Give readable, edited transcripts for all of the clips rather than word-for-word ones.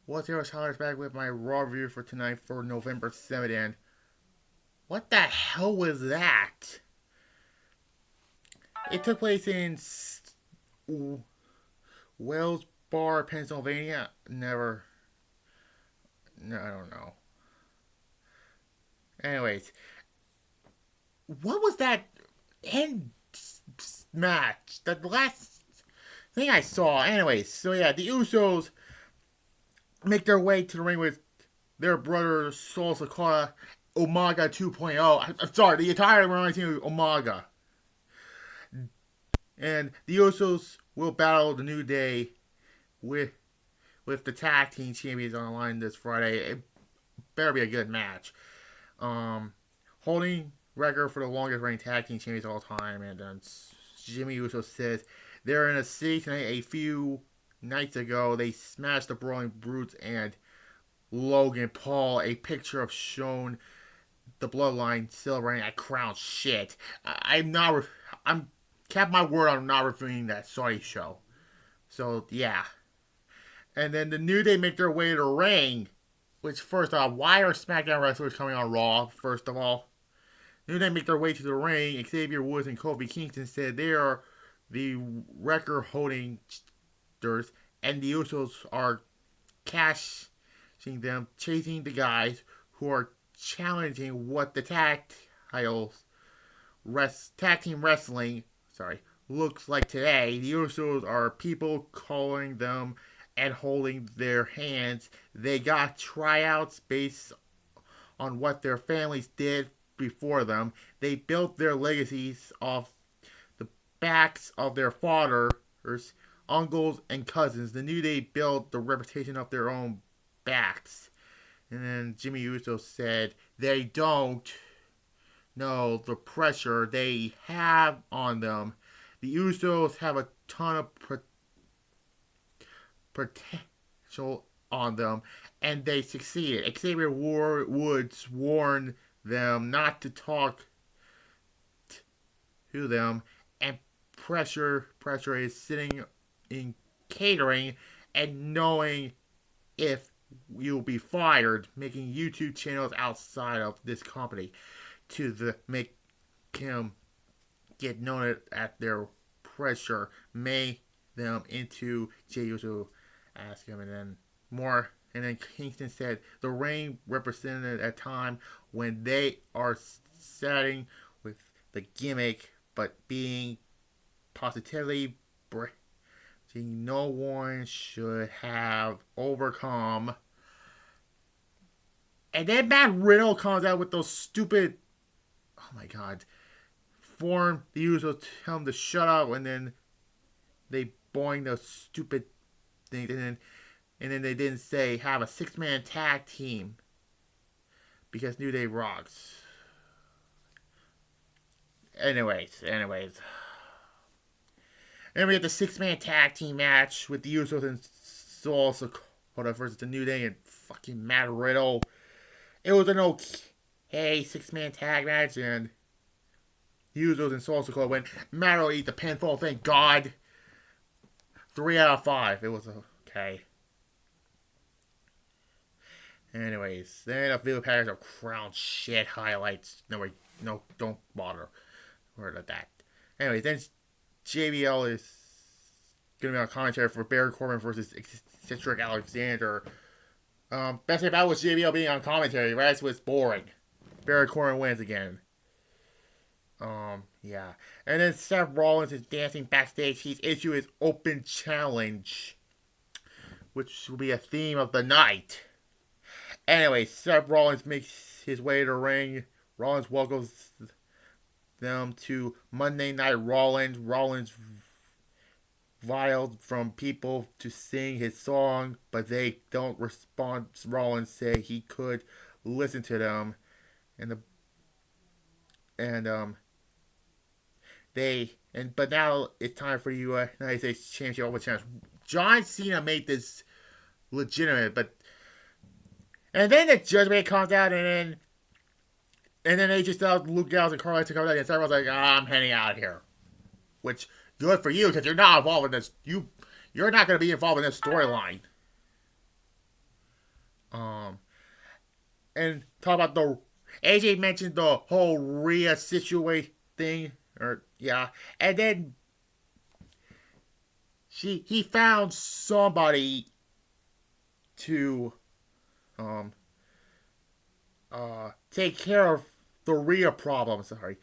What's your Tyler's back with my Raw review for tonight for November 7th, and what the hell was that? It took place in Wells Bar, Pennsylvania. Never, no, I don't know. Anyways, what was that end match? The last thing I saw. Anyways, so yeah, the Usos make their way to the ring with their brother Sol Sakura, Umaga 2.0. I'm sorry, the entire Raw team Umaga. And the Usos will battle the New Day with the tag team champions on the line this Friday. It better be a good match. Holding record for the longest reigning tag team champions of all time, and then Jimmy Uso says they're in a city tonight. A few nights ago, they smashed the Brawling Brutes and Logan Paul. A picture of shown the Bloodline celebrating at Crown shit. I'm not. I'm kept my word on not reviewing that sorry show. So yeah. And then the New Day make their way to the ring. Which first off, why are SmackDown wrestlers coming on Raw? First of all, New Day make their way to the ring. Xavier Woods and Kofi Kingston said they are the record holding and the Usos are catching them, chasing the guys who are challenging what the tag team wrestling, looks like today. The Usos are people calling them and holding their hands. They got tryouts based on what their families did before them. They built their legacies off the backs of their fathers, uncles, and cousins. The New Day built the reputation of their own backs. And then Jimmy Uso said they don't know the pressure they have on them. The Usos have a ton of potential on them, and they succeeded. Xavier Woods warned them not to talk to them, and pressure is sitting in catering and knowing if you'll be fired, making YouTube channels outside of this company make him get known at their pressure, may them into Jey Uso. Ask him, and then more. And then Kingston said the ring represented a time when they are setting with the gimmick, but being positively no one should have overcome. And then Matt Riddle comes out with those stupid, oh my god, form the Usos tell him to shut up, and then they boing those stupid things, and then they didn't say have a 6-man tag team because New Day rocks. Anyways. And we had the 6-man tag team match with the Usos and Sol Sakura versus the New Day and fucking Matt Riddle. It was an okay 6-man tag match, and Usos and Sol Sakura went. Matt Riddle eat the pinfall, thank God. 3 out of 5. It was okay. Anyways, then a video package of Crown shit highlights. No, don't bother. Word of that. Anyways, then JBL is going to be on commentary for Baron Corbin versus Cedric Alexander. Best thing about was JBL being on commentary. The rest was boring. Baron Corbin wins again. Yeah. And then Seth Rollins is dancing backstage. He's issued his open challenge, which will be a theme of the night. Anyway, Seth Rollins makes his way to the ring. Rollins welcomes them to Monday Night Rollins. Rollins viled from people to sing his song, but they don't respond. Rollins say he could listen to them, but now it's time for the United States Championship Open Challenge. John Cena made this legitimate, and then the Judgment comes out, and then AJ Styles, Luke Gallows, and Carl Anderson come out, and everyone's like, I'm heading out of here. Which, good for you, because you're not involved in this. You're not going to be involved in this storyline. Um, and talk about the AJ mentioned the whole Rhea situation thing, or yeah, and then he found somebody to um take care of the Rhea problem. Sorry,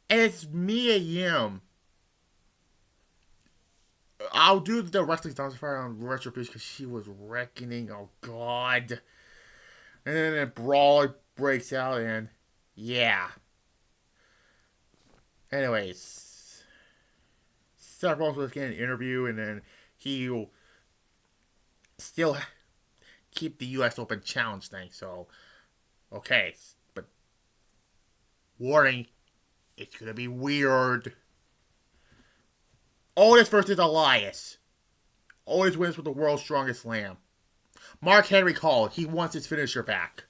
and it's Mia Yim. I'll do the wrestling stars fire on Retribution because she was reckoning. Oh God! And then a brawl breaks out, and yeah. Anyways, Seth Rollins was getting an interview, and then he'll still keep the U.S. Open Challenge thing. So, okay, but warning, it's gonna be weird. Otis versus Elias. Otis wins with the world's strongest slam. Mark Henry called. He wants his finisher back.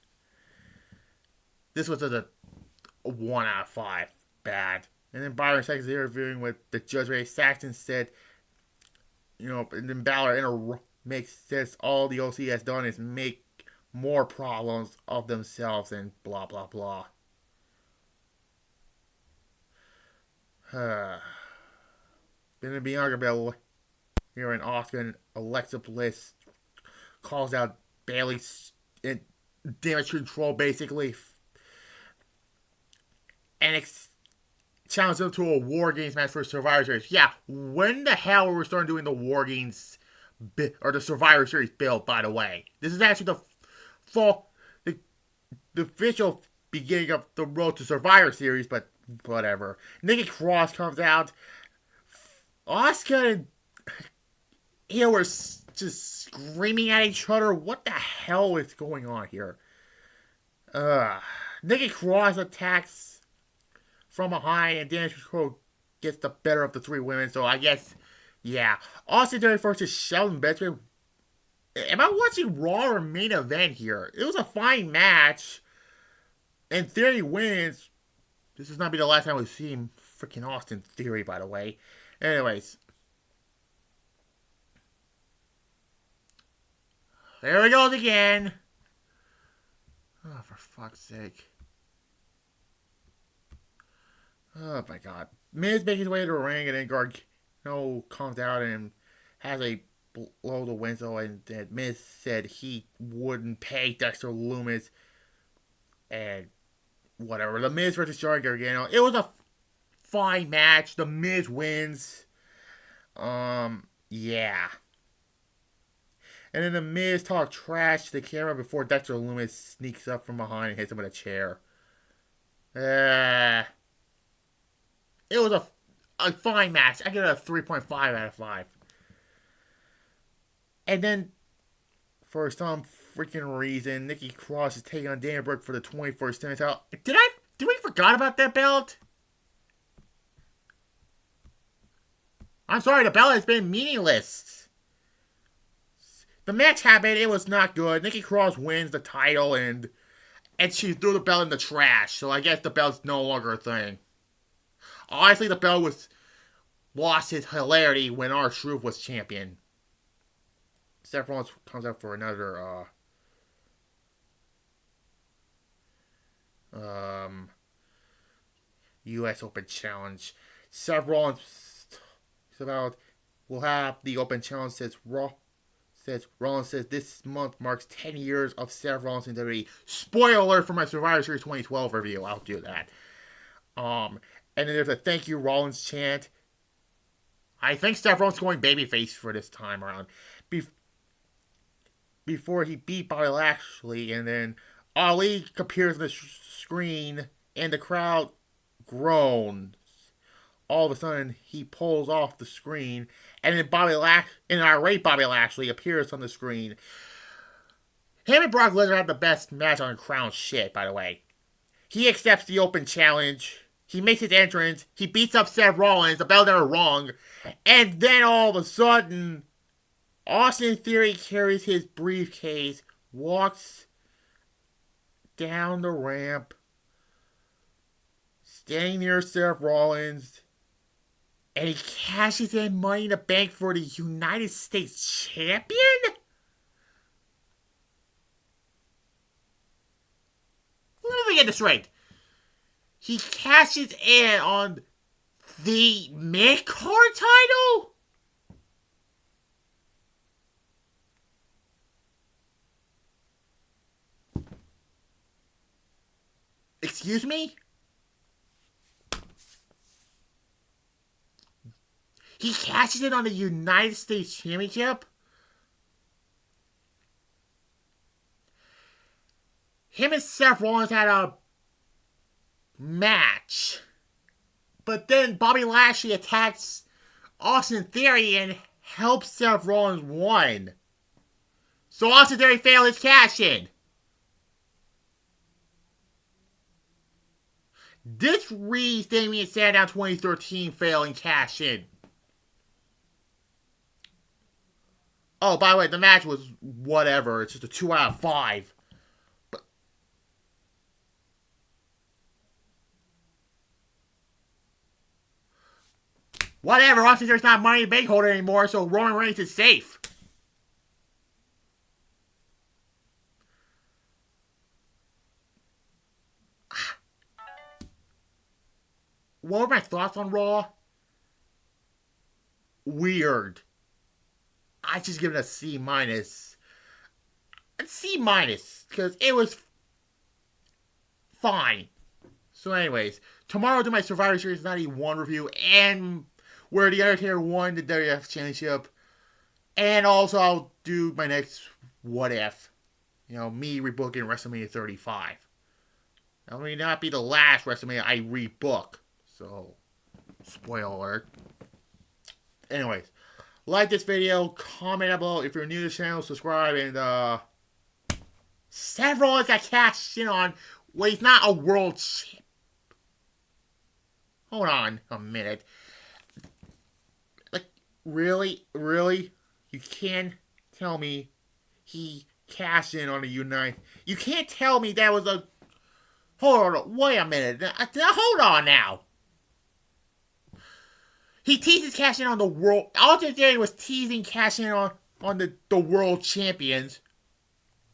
This was a 1 out of 5. Bad. And then Byron Saxon's interviewing with the judge. Ray Saxon said, and then Balor makes sense. All the OC has done is make more problems of themselves and blah, blah, blah. Then the Bianca Belair here in Austin, Alexa Bliss calls out Bayley and damage control basically, and challenge them to a War Games match for Survivor Series. Yeah, when the hell were we starting doing the War Games or the Survivor Series build? By the way, this is actually the official beginning of the road to Survivor Series, but whatever. Nikki Cross comes out. Asuka and Io were just screaming at each other. What the hell is going on here? Nikki Cross attacks from behind, and Daniel Crow gets the better of the three women. So I guess, yeah. Austin Theory versus Shelton Benjamin. Am I watching Raw or main event here? It was a fine match, and Theory wins. This is not be the last time we've seen freaking Austin Theory, by the way. Anyways. There he goes again. Oh, for fuck's sake. Oh, my God. Miz making his way to the ring, and then Gargano comes out and has a blow the window, and then Miz said he wouldn't pay Dexter Lumis. And whatever. The Miz versus Johnny Gargano. It was a fine match. The Miz wins. Yeah. And then the Miz talked trash to the camera before Dexter Lumis sneaks up from behind and hits him with a chair. It was a fine match. I give it a 3.5 out of 5. And then, for some freaking reason, Nikki Cross is taking on Dana Brooke for the 21st tennis title. Did we forgot about that belt? I'm sorry, the belt has been meaningless. The match happened, it was not good. Nikki Cross wins the title, and she threw the belt in the trash. So I guess the belt's no longer a thing. Honestly, the belt lost his hilarity when R-Truth was champion. Seth Rollins comes out for another U.S. Open Challenge. Seth Rollins will have the Open Challenge Rollins says this month marks 10 years of Seth Rollins in WWE. Spoiler alert for my Survivor Series 2012 review. I'll do that. And then there's a thank you Rollins chant. I think Seth Rollins going babyface for this time around. Before he beat Bobby Lashley, and then Ali appears on the screen, and the crowd groans. All of a sudden, he pulls off the screen, and then an irate Bobby Lashley appears on the screen. Him and Brock Lesnar have the best match on Crown shit, by the way. He accepts the Open Challenge. He makes his entrance. He beats up Seth Rollins. The bell never rung. And then all of a sudden, Austin Theory carries his briefcase, walks down the ramp, standing near Seth Rollins, and he cashes in Money in the Bank for the United States Champion? get this right. He cashes in on the mid-card title? Excuse me? He cashes in on the United States Championship? Him and Seth Rollins had a match. But then Bobby Lashley attacks Austin Theory and helps Seth Rollins win. So Austin Theory failed his cash in. This reads Damien Sandow 2013 failing cash in. Oh, by the way, the match was whatever. It's just a 2 out of 5. But whatever, Austin Theory's not Money in the Bank holder anymore, so Roman Reigns is safe. What were my thoughts on Raw? Weird. I just give it a C minus. A C minus, because it was fine. So anyways, tomorrow I'll do my Survivor Series 91 review, and where The Undertaker won the WWF Championship. And also I'll do my next What If. You know, me rebooking WrestleMania 35. That may not be the last WrestleMania I rebook. So, spoiler alert. Anyways, like this video, comment down below. If you're new to the channel, subscribe, and Seth Rollins got cashed in on. Well, he's not a world champ. Hold on a minute. Like, really? Really? You can't tell me he cashed in on a United. You can't tell me that was a. Hold on, wait a minute. Hold on now. He teases cashing in on the world. Austin Theory was teasing cashing in on the world champions.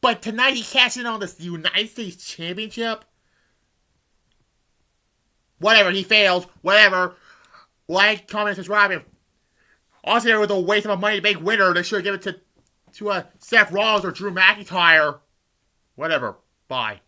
But tonight he cashed in on the United States Championship. Whatever, he failed. Whatever. Like, comment, subscribe. If Austin Theory was a waste of a Money in the Bank winner, they should have given it to Seth Rollins or Drew McIntyre. Whatever. Bye.